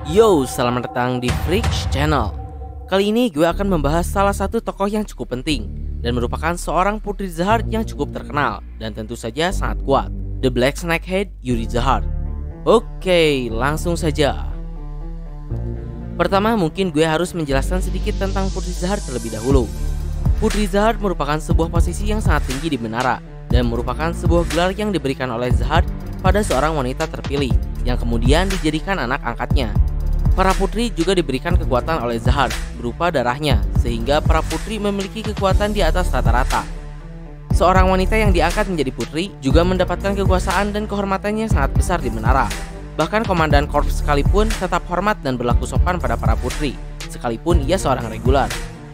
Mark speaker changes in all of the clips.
Speaker 1: Yo, selamat datang di Freaks Channel. Kali ini gue akan membahas salah satu tokoh yang cukup penting dan merupakan seorang putri Zahard yang cukup terkenal dan tentu saja sangat kuat, The Black Snakehead Yuri Zahard. Oke, langsung saja. Pertama, mungkin gue harus menjelaskan sedikit tentang Putri Zahard terlebih dahulu. Putri Zahard merupakan sebuah posisi yang sangat tinggi di menara dan merupakan sebuah gelar yang diberikan oleh Zahard pada seorang wanita terpilih yang kemudian dijadikan anak angkatnya. Para putri juga diberikan kekuatan oleh Zahard berupa darahnya, sehingga para putri memiliki kekuatan di atas rata-rata. Seorang wanita yang diangkat menjadi putri juga mendapatkan kekuasaan dan kehormatannya sangat besar di menara. Bahkan komandan korps sekalipun tetap hormat dan berlaku sopan pada para putri, sekalipun ia seorang regular.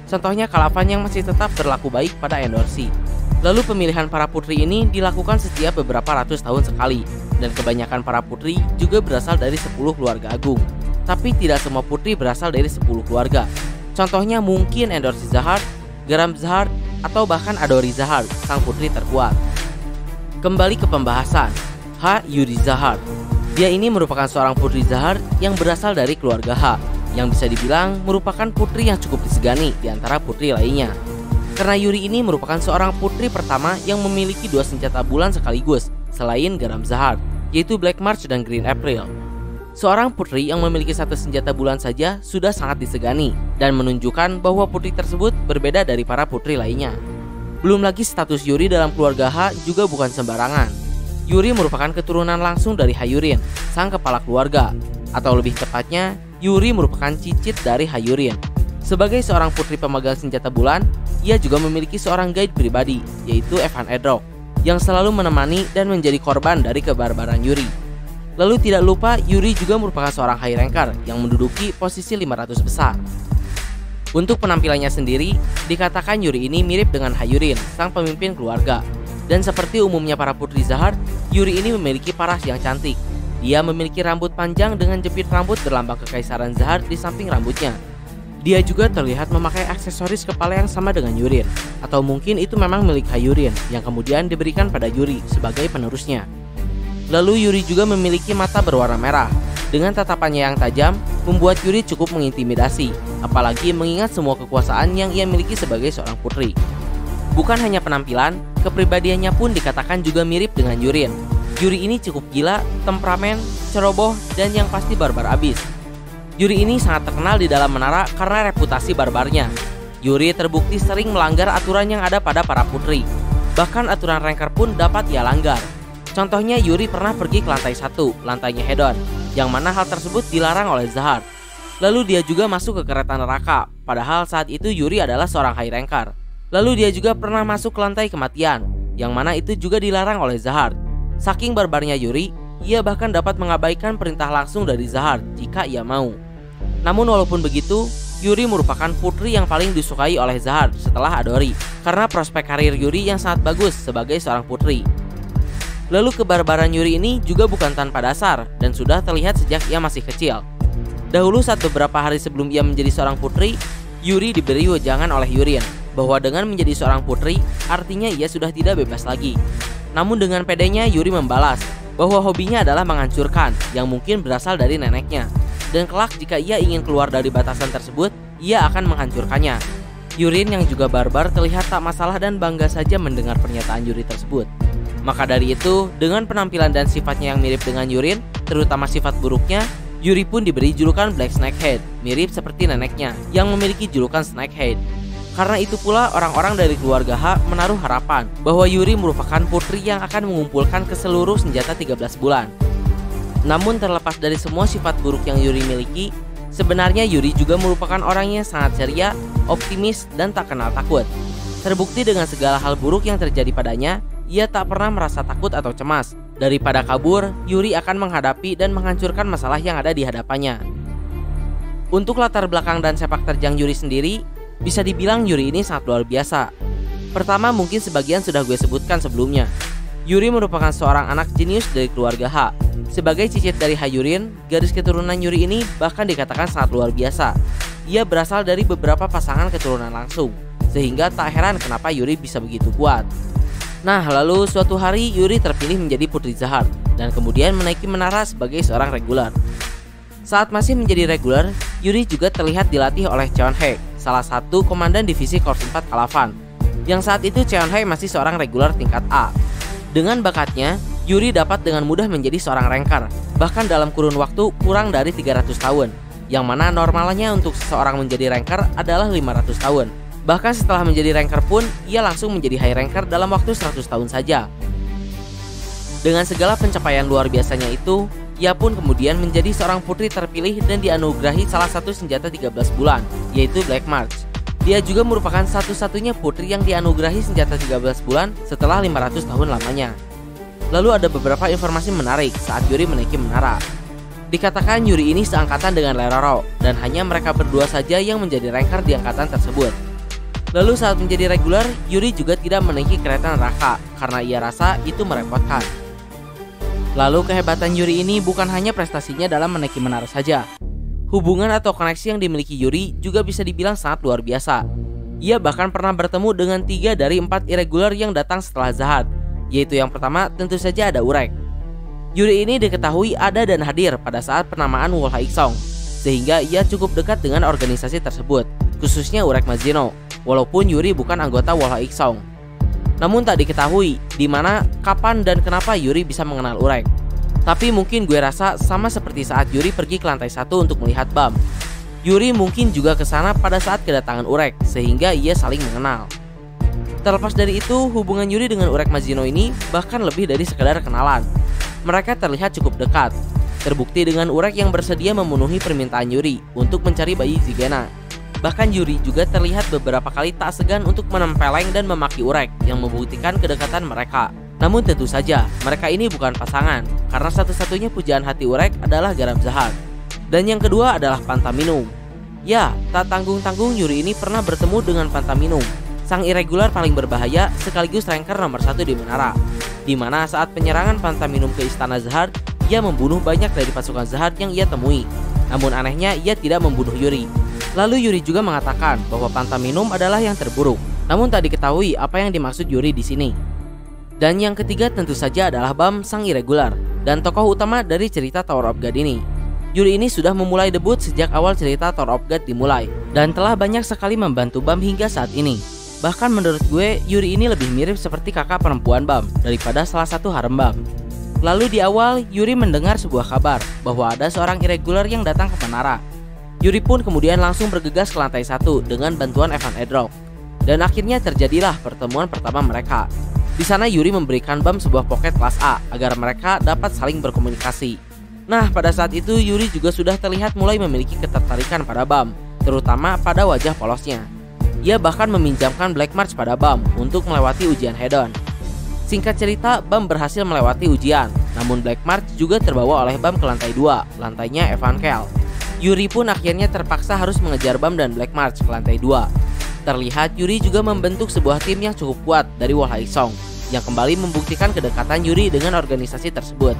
Speaker 1: Contohnya Kalavan yang masih tetap berlaku baik pada Endorsi. Lalu pemilihan para putri ini dilakukan setiap beberapa ratus tahun sekali, dan kebanyakan para putri juga berasal dari 10 keluarga agung. Tapi tidak semua putri berasal dari 10 keluarga. Contohnya mungkin Endorsi Zahard, Garam Zahard, atau bahkan Adori Zahard, sang putri terkuat. Kembali ke pembahasan, Yuri Zahard. Dia ini merupakan seorang putri Zahard yang berasal dari keluarga H, yang bisa dibilang merupakan putri yang cukup disegani di antara putri lainnya. Karena Yuri ini merupakan seorang putri pertama yang memiliki 2 senjata bulan sekaligus selain Garam Zahard, yaitu Black March dan Green April. Seorang putri yang memiliki 1 senjata bulan saja sudah sangat disegani dan menunjukkan bahwa putri tersebut berbeda dari para putri lainnya. Belum lagi status Yuri dalam keluarga H juga bukan sembarangan. Yuri merupakan keturunan langsung dari Hayurin, sang kepala keluarga, atau lebih tepatnya Yuri merupakan cicit dari Hayurin. Sebagai seorang putri pemegang senjata bulan, ia juga memiliki seorang guide pribadi, yaitu Evan Edrock, yang selalu menemani dan menjadi korban dari kebarbaran Yuri. Lalu tidak lupa Yuri juga merupakan seorang high ranker yang menduduki posisi 500 besar. Untuk penampilannya sendiri, dikatakan Yuri ini mirip dengan Hayurin, sang pemimpin keluarga. Dan seperti umumnya para putri Zahard, Yuri ini memiliki paras yang cantik. Dia memiliki rambut panjang dengan jepit rambut berlambang kekaisaran Zahard di samping rambutnya. Dia juga terlihat memakai aksesoris kepala yang sama dengan Yurin, atau mungkin itu memang milik Hayurin yang kemudian diberikan pada Yuri sebagai penerusnya. Lalu Yuri juga memiliki mata berwarna merah. Dengan tatapannya yang tajam, membuat Yuri cukup mengintimidasi, apalagi mengingat semua kekuasaan yang ia miliki sebagai seorang putri. Bukan hanya penampilan, kepribadiannya pun dikatakan juga mirip dengan Yurin. Yuri ini cukup gila, temperamen, ceroboh, dan yang pasti barbar abis. Yuri ini sangat terkenal di dalam menara karena reputasi barbarnya. Yuri terbukti sering melanggar aturan yang ada pada para putri. Bahkan aturan ranker pun dapat ia langgar. Contohnya Yuri pernah pergi ke lantai 1, lantainya Hedon, yang mana hal tersebut dilarang oleh Zahard. Lalu dia juga masuk ke kereta neraka, padahal saat itu Yuri adalah seorang high ranker. Lalu dia juga pernah masuk ke lantai kematian, yang mana itu juga dilarang oleh Zahard. Saking barbarnya Yuri, ia bahkan dapat mengabaikan perintah langsung dari Zahard jika ia mau. Namun walaupun begitu, Yuri merupakan putri yang paling disukai oleh Zahard setelah Adori, karena prospek karir Yuri yang sangat bagus sebagai seorang putri. Lalu kebarbaran Yuri ini juga bukan tanpa dasar dan sudah terlihat sejak ia masih kecil. Dahulu saat beberapa hari sebelum ia menjadi seorang putri, Yuri diberi wejangan oleh Yurin bahwa dengan menjadi seorang putri artinya ia sudah tidak bebas lagi. Namun dengan pedenya Yuri membalas bahwa hobinya adalah menghancurkan yang mungkin berasal dari neneknya. Dan kelak jika ia ingin keluar dari batasan tersebut, ia akan menghancurkannya. Yurin yang juga barbar terlihat tak masalah dan bangga saja mendengar pernyataan Yuri tersebut. Maka dari itu, dengan penampilan dan sifatnya yang mirip dengan Yurin, terutama sifat buruknya, Yuri pun diberi julukan Black Snakehead, mirip seperti neneknya yang memiliki julukan Snakehead. Karena itu pula orang-orang dari keluarga H menaruh harapan bahwa Yuri merupakan putri yang akan mengumpulkan ke seluruh senjata 13 bulan. Namun terlepas dari semua sifat buruk yang Yuri miliki, sebenarnya Yuri juga merupakan orang yang sangat ceria, optimis, dan tak kenal takut. Terbukti dengan segala hal buruk yang terjadi padanya, ia tak pernah merasa takut atau cemas. Daripada kabur, Yuri akan menghadapi dan menghancurkan masalah yang ada di hadapannya. Untuk latar belakang dan sepak terjang Yuri sendiri, bisa dibilang Yuri ini sangat luar biasa. Pertama, mungkin sebagian sudah gue sebutkan sebelumnya. Yuri merupakan seorang anak jenius dari keluarga H. Sebagai cicit dari Hayurin, garis keturunan Yuri ini bahkan dikatakan sangat luar biasa. Ia berasal dari beberapa pasangan keturunan langsung, sehingga tak heran kenapa Yuri bisa begitu kuat. Nah, lalu suatu hari Yuri terpilih menjadi Putri Zahard dan kemudian menaiki menara sebagai seorang regular. Saat masih menjadi reguler, Yuri juga terlihat dilatih oleh Cheon-hae, salah satu komandan divisi Korps 4 Kalavan, yang saat itu Cheon-hae masih seorang reguler tingkat A. Dengan bakatnya, Yuri dapat dengan mudah menjadi seorang ranker, bahkan dalam kurun waktu kurang dari 300 tahun, yang mana normalnya untuk seseorang menjadi ranker adalah 500 tahun. Bahkan setelah menjadi ranker pun, ia langsung menjadi high ranker dalam waktu 100 tahun saja. Dengan segala pencapaian luar biasanya itu, ia pun kemudian menjadi seorang putri terpilih dan dianugerahi salah satu senjata 13 bulan, yaitu Black March. Dia juga merupakan satu-satunya putri yang dianugerahi senjata 13 bulan setelah 500 tahun lamanya. Lalu ada beberapa informasi menarik saat Yuri menaiki menara. Dikatakan Yuri ini seangkatan dengan Leroro, dan hanya mereka berdua saja yang menjadi ranker di angkatan tersebut. Lalu saat menjadi reguler, Yuri juga tidak menaiki kereta neraka karena ia rasa itu merepotkan. Lalu kehebatan Yuri ini bukan hanya prestasinya dalam menaiki menara saja. Hubungan atau koneksi yang dimiliki Yuri juga bisa dibilang sangat luar biasa. Ia bahkan pernah bertemu dengan 3 dari 4 irregular yang datang setelah Zahad, yaitu yang pertama tentu saja ada Urek. Yuri ini diketahui ada dan hadir pada saat penamaan Wolha Iksong, sehingga ia cukup dekat dengan organisasi tersebut, khususnya Urek Mazino, walaupun Yuri bukan anggota Wolha Iksong. Namun tak diketahui di mana, kapan, dan kenapa Yuri bisa mengenal Urek. Tapi mungkin gue rasa sama seperti saat Yuri pergi ke lantai 1 untuk melihat BAM. Yuri mungkin juga ke sana pada saat kedatangan Urek, sehingga ia saling mengenal. Terlepas dari itu, hubungan Yuri dengan Urek Mazino ini bahkan lebih dari sekedar kenalan. Mereka terlihat cukup dekat. Terbukti dengan Urek yang bersedia memenuhi permintaan Yuri untuk mencari bayi Zigena. Bahkan Yuri juga terlihat beberapa kali tak segan untuk menempeleng dan memaki Urek yang membuktikan kedekatan mereka. Namun tentu saja, mereka ini bukan pasangan, karena satu-satunya pujaan hati Urek adalah garam Zahad. Dan yang kedua adalah Pantaminum. Ya, tak tanggung-tanggung Yuri ini pernah bertemu dengan Pantaminum, sang irregular paling berbahaya sekaligus ranker nomor 1 di menara. Di mana saat penyerangan Pantaminum ke istana Zahad, ia membunuh banyak dari pasukan Zahad yang ia temui. Namun anehnya, ia tidak membunuh Yuri. Lalu Yuri juga mengatakan bahwa Pantaminum adalah yang terburuk. Namun tak diketahui apa yang dimaksud Yuri di sini. Dan yang ketiga tentu saja adalah BAM, sang irregular dan tokoh utama dari cerita Tower of God ini. Yuri ini sudah memulai debut sejak awal cerita Tower of God dimulai dan telah banyak sekali membantu BAM hingga saat ini. Bahkan menurut gue, Yuri ini lebih mirip seperti kakak perempuan BAM daripada salah satu harem BAM. Lalu di awal, Yuri mendengar sebuah kabar bahwa ada seorang irregular yang datang ke menara. Yuri pun kemudian langsung bergegas ke lantai 1 dengan bantuan Evan Edrock. Dan akhirnya terjadilah pertemuan pertama mereka. Di sana Yuri memberikan BAM sebuah pocket kelas A agar mereka dapat saling berkomunikasi. Nah, pada saat itu Yuri juga sudah terlihat mulai memiliki ketertarikan pada BAM, terutama pada wajah polosnya. Ia bahkan meminjamkan Black March pada BAM untuk melewati ujian head-on. Singkat cerita, BAM berhasil melewati ujian, namun Black March juga terbawa oleh BAM ke lantai 2, lantainya Evan Kel. Yuri pun akhirnya terpaksa harus mengejar BAM dan Black March ke lantai 2. Terlihat Yuri juga membentuk sebuah tim yang cukup kuat dari Wolha Iksong, yang kembali membuktikan kedekatan Yuri dengan organisasi tersebut.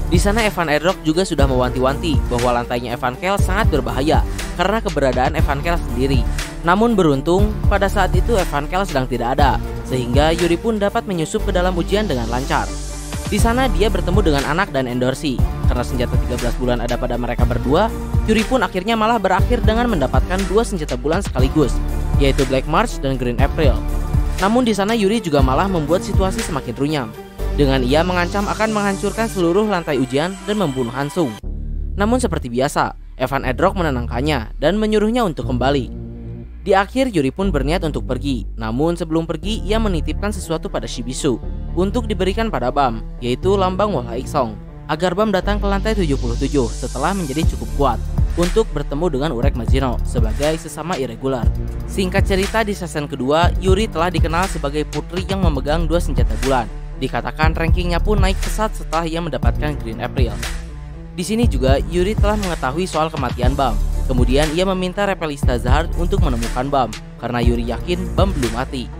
Speaker 1: Di sana Evan Edrock juga sudah mewanti-wanti bahwa lantainya Evan Kel sangat berbahaya karena keberadaan Evan Kel sendiri. Namun beruntung, pada saat itu Evan Kel sedang tidak ada, sehingga Yuri pun dapat menyusup ke dalam ujian dengan lancar. Di sana dia bertemu dengan anak dan Endorsi. Karena senjata 13 bulan ada pada mereka berdua, Yuri pun akhirnya malah berakhir dengan mendapatkan 2 senjata bulan sekaligus, yaitu Black March dan Green April. Namun di sana Yuri juga malah membuat situasi semakin runyam, dengan ia mengancam akan menghancurkan seluruh lantai ujian dan membunuh Hansung. Namun seperti biasa, Evan Edrock menenangkannya dan menyuruhnya untuk kembali. Di akhir Yuri pun berniat untuk pergi, namun sebelum pergi ia menitipkan sesuatu pada Shibisu untuk diberikan pada BAM, yaitu lambang Wolha Iksong, agar BAM datang ke lantai 77 setelah menjadi cukup kuat untuk bertemu dengan Urek Mazino sebagai sesama irregular. Singkat cerita, di season kedua, Yuri telah dikenal sebagai putri yang memegang 2 senjata bulan. Dikatakan rankingnya pun naik pesat setelah ia mendapatkan Green April. Di sini juga Yuri telah mengetahui soal kematian BAM. Kemudian ia meminta Repelista Zahard untuk menemukan BAM karena Yuri yakin BAM belum mati.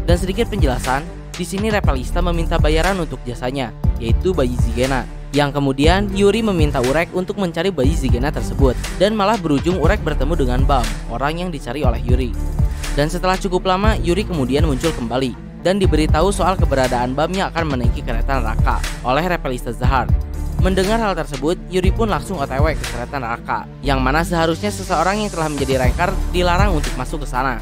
Speaker 1: Dan sedikit penjelasan, di sini Repelista meminta bayaran untuk jasanya, yaitu bayi Zigena. Yang kemudian Yuri meminta Urek untuk mencari bayi Zigena tersebut, dan malah berujung Urek bertemu dengan BAM, orang yang dicari oleh Yuri. Dan setelah cukup lama, Yuri kemudian muncul kembali dan diberitahu soal keberadaan BAM yang akan menaiki kereta neraka oleh Repelista Zahard. Mendengar hal tersebut, Yuri pun langsung OTW ke kereta neraka, yang mana seharusnya seseorang yang telah menjadi Rancor dilarang untuk masuk ke sana.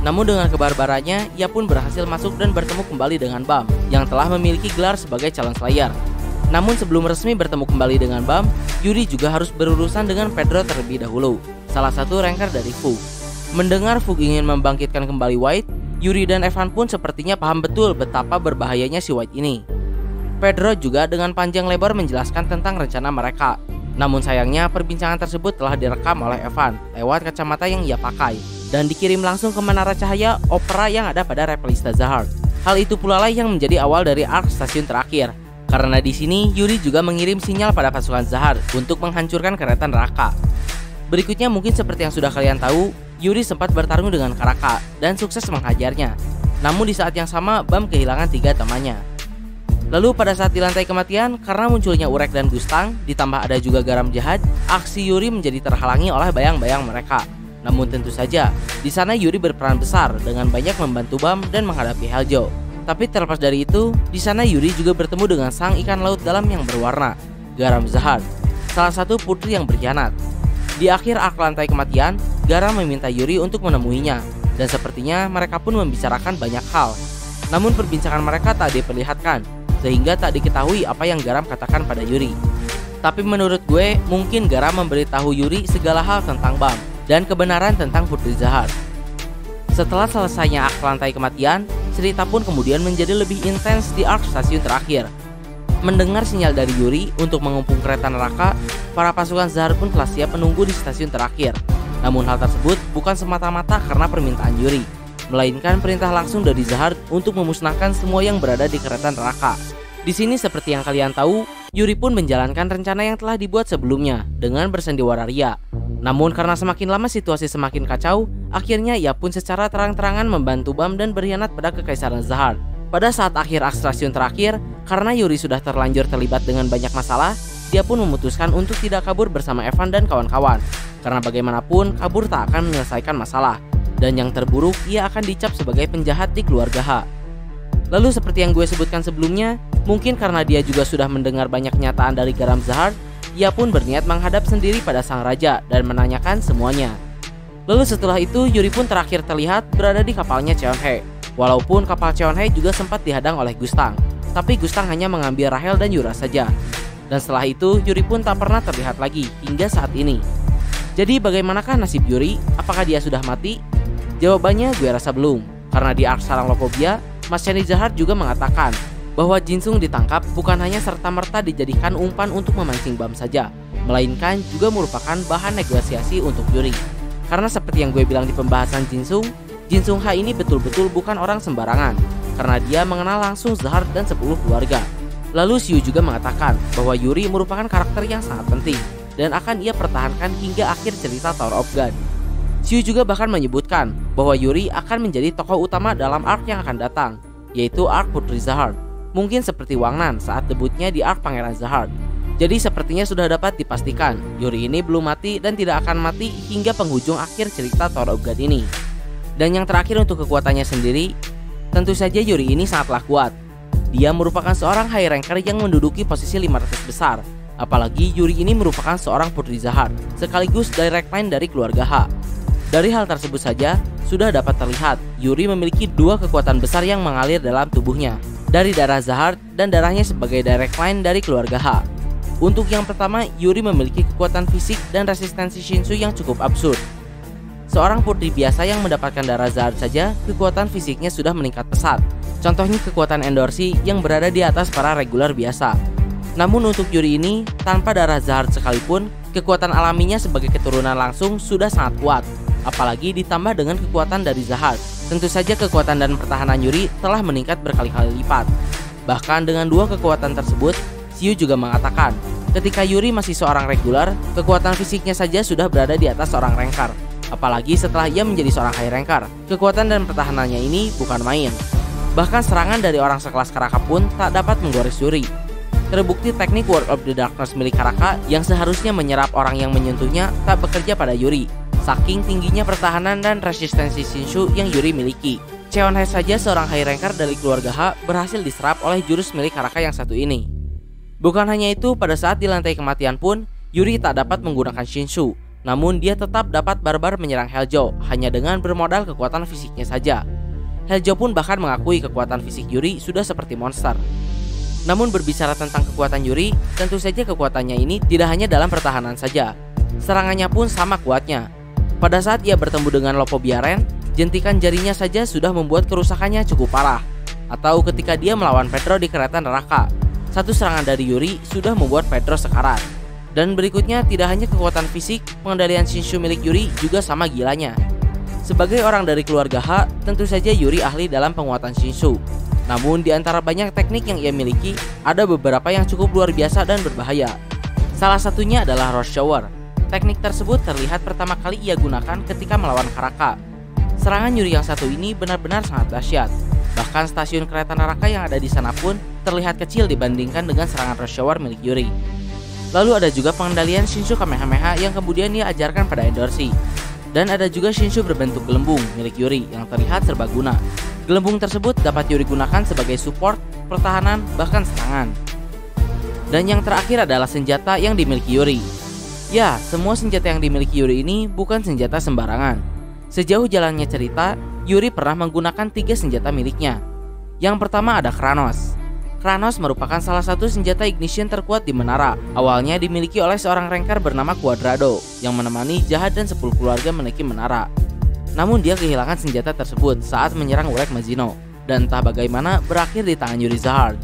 Speaker 1: Namun dengan kebarbarannya, ia pun berhasil masuk dan bertemu kembali dengan Bam, yang telah memiliki gelar sebagai calon Slayer. Namun sebelum resmi bertemu kembali dengan Bam, Yuri juga harus berurusan dengan Pedro terlebih dahulu, salah satu Rancor dari Fu. Mendengar Fu ingin membangkitkan kembali White, Yuri dan Evan pun sepertinya paham betul betapa berbahayanya si White ini. Pedro juga dengan panjang lebar menjelaskan tentang rencana mereka. Namun sayangnya perbincangan tersebut telah direkam oleh Evan lewat kacamata yang ia pakai dan dikirim langsung ke menara cahaya opera yang ada pada Repelista Zahard. Hal itu pula lah yang menjadi awal dari arc stasiun terakhir. Karena di sini Yuri juga mengirim sinyal pada pasukan Zahard untuk menghancurkan kereta neraka. Berikutnya mungkin seperti yang sudah kalian tahu, Yuri sempat bertarung dengan Karaka dan sukses menghajarnya. Namun di saat yang sama Bam kehilangan 3 temannya. Lalu pada saat di lantai kematian, karena munculnya Urek dan Gustang, ditambah ada juga garam jahat, aksi Yuri menjadi terhalangi oleh bayang-bayang mereka. Namun tentu saja, di sana Yuri berperan besar dengan banyak membantu Bam dan menghadapi Heljo. Tapi terlepas dari itu, di sana Yuri juga bertemu dengan sang ikan laut dalam yang berwarna, Garam Zahard, salah satu putri yang berkhianat. Di akhir arc lantai kematian, Garam meminta Yuri untuk menemuinya, dan sepertinya mereka pun membicarakan banyak hal. Namun perbincangan mereka tak diperlihatkan, sehingga tak diketahui apa yang Garam katakan pada Yuri. Tapi menurut gue, mungkin Garam memberitahu Yuri segala hal tentang Bam dan kebenaran tentang Putri Zahard. Setelah selesainya arc lantai kematian, cerita pun kemudian menjadi lebih intens di arc stasiun terakhir. Mendengar sinyal dari Yuri untuk mengumpung kereta neraka, para pasukan Zahard pun telah siap menunggu di stasiun terakhir. Namun hal tersebut bukan semata-mata karena permintaan Yuri, melainkan perintah langsung dari Zahard untuk memusnahkan semua yang berada di kereta neraka. Di sini seperti yang kalian tahu, Yuri pun menjalankan rencana yang telah dibuat sebelumnya dengan bersandiwara ria. Namun karena semakin lama situasi semakin kacau, akhirnya ia pun secara terang-terangan membantu Bam dan berkhianat pada kekaisaran Zahard. Pada saat akhir arc stasiun terakhir, karena Yuri sudah terlanjur terlibat dengan banyak masalah, dia pun memutuskan untuk tidak kabur bersama Evan dan kawan-kawan. Karena bagaimanapun, kabur tak akan menyelesaikan masalah. Dan yang terburuk, ia akan dicap sebagai penjahat di keluarga H. Lalu seperti yang gue sebutkan sebelumnya, mungkin karena dia juga sudah mendengar banyak kenyataan dari Garam Zahard, ia pun berniat menghadap sendiri pada sang raja dan menanyakan semuanya. Lalu setelah itu, Yuri pun terakhir terlihat berada di kapalnya Cheonhae. Walaupun kapal Cheonhae juga sempat dihadang oleh Gustang, tapi Gustang hanya mengambil Rahel dan Yura saja. Dan setelah itu, Yuri pun tak pernah terlihat lagi hingga saat ini. Jadi bagaimanakah nasib Yuri? Apakah dia sudah mati? Jawabannya gue rasa belum, karena di arc Sarang Lopobia, Mas Shani Zahard juga mengatakan bahwa Jinsung ditangkap bukan hanya serta-merta dijadikan umpan untuk memancing Bam saja, melainkan juga merupakan bahan negosiasi untuk Yuri. Karena seperti yang gue bilang di pembahasan Jinsung H ini betul-betul bukan orang sembarangan, karena dia mengenal langsung Zahard dan 10 keluarga. Lalu Xiu juga mengatakan bahwa Yuri merupakan karakter yang sangat penting dan akan ia pertahankan hingga akhir cerita Tower of God. Xiu juga bahkan menyebutkan bahwa Yuri akan menjadi tokoh utama dalam arc yang akan datang, yaitu arc Putri Zahard. Mungkin seperti Wang Nan saat debutnya di arc Pangeran Zahard. Jadi sepertinya sudah dapat dipastikan Yuri ini belum mati dan tidak akan mati hingga penghujung akhir cerita Tower of God ini. Dan yang terakhir untuk kekuatannya sendiri, tentu saja Yuri ini sangatlah kuat. Dia merupakan seorang high ranker yang menduduki posisi 500 besar. Apalagi Yuri ini merupakan seorang Putri Zahard, sekaligus direct line dari keluarga H. Dari hal tersebut saja, sudah dapat terlihat Yuri memiliki 2 kekuatan besar yang mengalir dalam tubuhnya, dari darah Zahard dan darahnya sebagai direct line dari keluarga H. Untuk yang pertama, Yuri memiliki kekuatan fisik dan resistensi Shinsu yang cukup absurd. Seorang putri biasa yang mendapatkan darah Zahard saja, kekuatan fisiknya sudah meningkat pesat. Contohnya kekuatan Endorsi yang berada di atas para regular biasa. Namun untuk Yuri ini, tanpa darah Zahard sekalipun, kekuatan alaminya sebagai keturunan langsung sudah sangat kuat. Apalagi ditambah dengan kekuatan dari Zahard, tentu saja kekuatan dan pertahanan Yuri telah meningkat berkali-kali lipat. Bahkan dengan 2 kekuatan tersebut, Xiu juga mengatakan, ketika Yuri masih seorang regular, kekuatan fisiknya saja sudah berada di atas seorang rankar. Apalagi setelah ia menjadi seorang high rankar, kekuatan dan pertahanannya ini bukan main. Bahkan serangan dari orang sekelas Karaka pun tak dapat menggores Yuri. Terbukti teknik World of the Darkness milik Karaka yang seharusnya menyerap orang yang menyentuhnya tak bekerja pada Yuri, saking tingginya pertahanan dan resistensi Shinshu yang Yuri miliki. Cheonhae saja seorang high ranker dari keluarga H berhasil diserap oleh jurus milik Karaka yang satu ini. Bukan hanya itu, pada saat di lantai kematian pun, Yuri tak dapat menggunakan Shinshu. Namun dia tetap dapat barbar menyerang Heljo hanya dengan bermodal kekuatan fisiknya saja. Heljo pun bahkan mengakui kekuatan fisik Yuri sudah seperti monster. Namun berbicara tentang kekuatan Yuri, tentu saja kekuatannya ini tidak hanya dalam pertahanan saja. Serangannya pun sama kuatnya. Pada saat ia bertemu dengan Lopo Biaren, jentikan jarinya saja sudah membuat kerusakannya cukup parah. Atau ketika dia melawan Pedro di kereta neraka, satu serangan dari Yuri sudah membuat Pedro sekarat. Dan berikutnya, tidak hanya kekuatan fisik, pengendalian Shinshu milik Yuri juga sama gilanya. Sebagai orang dari keluarga H, tentu saja Yuri ahli dalam penguatan Shinshu. Namun di antara banyak teknik yang ia miliki, ada beberapa yang cukup luar biasa dan berbahaya. Salah satunya adalah Rush Shower. Teknik tersebut terlihat pertama kali ia gunakan ketika melawan Karaka. Serangan Yuri yang satu ini benar-benar sangat dahsyat. Bahkan stasiun kereta neraka yang ada di sana pun terlihat kecil dibandingkan dengan serangan Rush Shower milik Yuri. Lalu ada juga pengendalian Shinshu Kamehameha yang kemudian ia ajarkan pada Endorsi. Dan ada juga Shinshu berbentuk gelembung milik Yuri yang terlihat serbaguna. Gelembung tersebut dapat Yuri gunakan sebagai support, pertahanan, bahkan serangan. Dan yang terakhir adalah senjata yang dimiliki Yuri. Ya, semua senjata yang dimiliki Yuri ini bukan senjata sembarangan. Sejauh jalannya cerita, Yuri pernah menggunakan 3 senjata miliknya. Yang pertama ada Kranos. Kranos merupakan salah satu senjata ignition terkuat di menara. Awalnya dimiliki oleh seorang Ranger bernama Quadrado yang menemani Jahat dan 10 keluarga menaiki menara. Namun dia kehilangan senjata tersebut saat menyerang Ulek Mazino, dan entah bagaimana berakhir di tangan Yuri Zahard.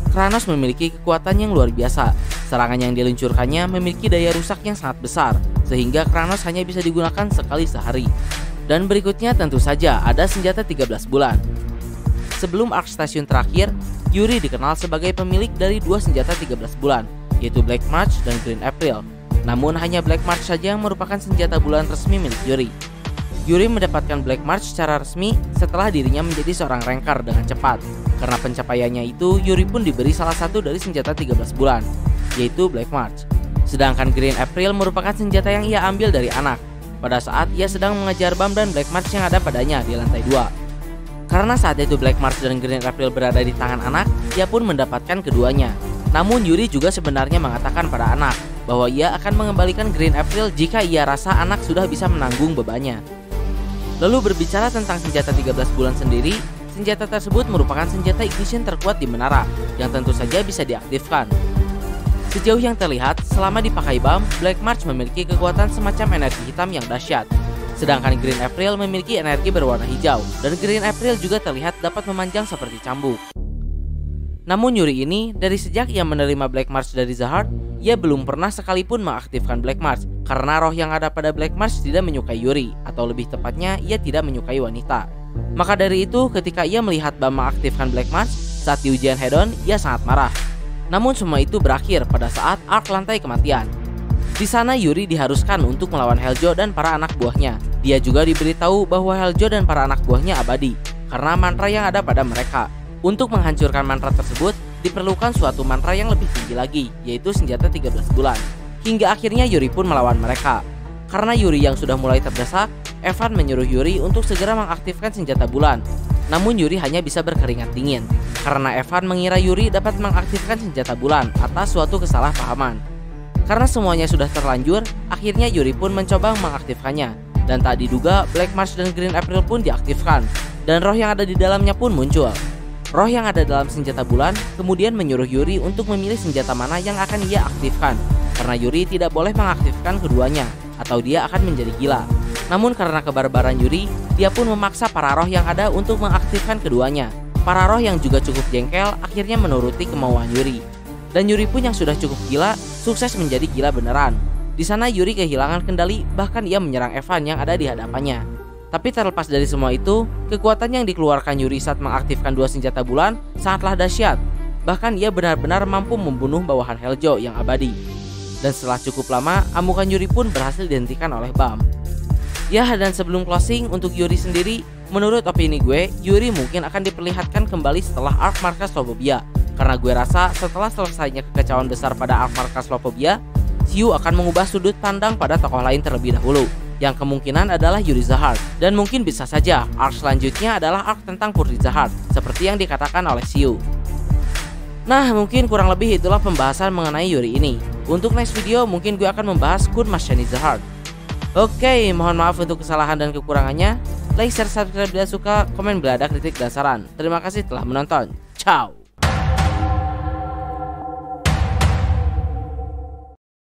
Speaker 1: Kranos memiliki kekuatan yang luar biasa. Serangan yang diluncurkannya memiliki daya rusak yang sangat besar, sehingga Kranos hanya bisa digunakan sekali sehari. Dan berikutnya tentu saja ada senjata 13 bulan. Sebelum arc stasiun terakhir, Yuri dikenal sebagai pemilik dari 2 senjata 13 bulan, yaitu Black March dan Green April. Namun hanya Black March saja yang merupakan senjata bulan resmi milik Yuri. Yuri mendapatkan Black March secara resmi setelah dirinya menjadi seorang Ranger dengan cepat. Karena pencapaiannya itu, Yuri pun diberi salah satu dari senjata 13 bulan, yaitu Black March. Sedangkan Green April merupakan senjata yang ia ambil dari anak pada saat ia sedang mengejar Bam dan Black March yang ada padanya di lantai 2. Karena saat itu Black March dan Green April berada di tangan anak, ia pun mendapatkan keduanya. Namun Yuri juga sebenarnya mengatakan pada anak bahwa ia akan mengembalikan Green April jika ia rasa anak sudah bisa menanggung bebannya. Lalu berbicara tentang senjata 13 bulan sendiri, senjata tersebut merupakan senjata ignition terkuat di menara yang tentu saja bisa diaktifkan. Sejauh yang terlihat, selama dipakai Bam, Black March memiliki kekuatan semacam energi hitam yang dahsyat. Sedangkan Green April memiliki energi berwarna hijau, dan Green April juga terlihat dapat memanjang seperti cambuk. Namun Yuri ini, dari sejak ia menerima Black March dari Zahard, ia belum pernah sekalipun mengaktifkan Black March, karena roh yang ada pada Black March tidak menyukai Yuri, atau lebih tepatnya ia tidak menyukai wanita. Maka dari itu, ketika ia melihat Bam mengaktifkan Black March saat di ujian Hedon, ia sangat marah. Namun semua itu berakhir pada saat arc lantai kematian. Di sana Yuri diharuskan untuk melawan Heljo dan para anak buahnya. Dia juga diberitahu bahwa Heljo dan para anak buahnya abadi karena mantra yang ada pada mereka. Untuk menghancurkan mantra tersebut, diperlukan suatu mantra yang lebih tinggi lagi, yaitu senjata 13 bulan. Hingga akhirnya Yuri pun melawan mereka. Karena Yuri yang sudah mulai terdesak, Evan menyuruh Yuri untuk segera mengaktifkan senjata bulan. Namun Yuri hanya bisa berkeringat dingin karena Evan mengira Yuri dapat mengaktifkan senjata bulan atas suatu kesalahpahaman. Karena semuanya sudah terlanjur, akhirnya Yuri pun mencoba mengaktifkannya. Dan tak diduga, Black March dan Green April pun diaktifkan. Dan roh yang ada di dalamnya pun muncul. Roh yang ada dalam senjata bulan kemudian menyuruh Yuri untuk memilih senjata mana yang akan ia aktifkan. Karena Yuri tidak boleh mengaktifkan keduanya, atau dia akan menjadi gila. Namun karena kebarbaran Yuri, dia pun memaksa para roh yang ada untuk mengaktifkan keduanya. Para roh yang juga cukup jengkel akhirnya menuruti kemauan Yuri. Dan Yuri pun yang sudah cukup gila, sukses menjadi gila beneran. Di sana Yuri kehilangan kendali, bahkan ia menyerang Evan yang ada di hadapannya. Tapi terlepas dari semua itu, kekuatan yang dikeluarkan Yuri saat mengaktifkan 2 senjata bulan sangatlah dahsyat. Bahkan ia benar-benar mampu membunuh bawahan Heljo yang abadi. Dan setelah cukup lama, amukan Yuri pun berhasil dihentikan oleh Bam. Ya, dan sebelum closing untuk Yuri sendiri, menurut opini gue, Yuri mungkin akan diperlihatkan kembali setelah arc Markas Lobobia. Karena gue rasa setelah selesainya kekacauan besar pada arc Markas Lobobia, Siu akan mengubah sudut pandang pada tokoh lain terlebih dahulu, yang kemungkinan adalah Yuri Zahard. Dan mungkin bisa saja arc selanjutnya adalah arc tentang Putri Zahard, seperti yang dikatakan oleh Siu. Nah, mungkin kurang lebih itulah pembahasan mengenai Yuri ini. Untuk next video mungkin gue akan membahas Kurma Shiny the Heart. Oke, mohon maaf untuk kesalahan dan kekurangannya. Like, share, subscribe bila suka, komen bila ada kritik dan saran. Terima kasih telah menonton. Ciao.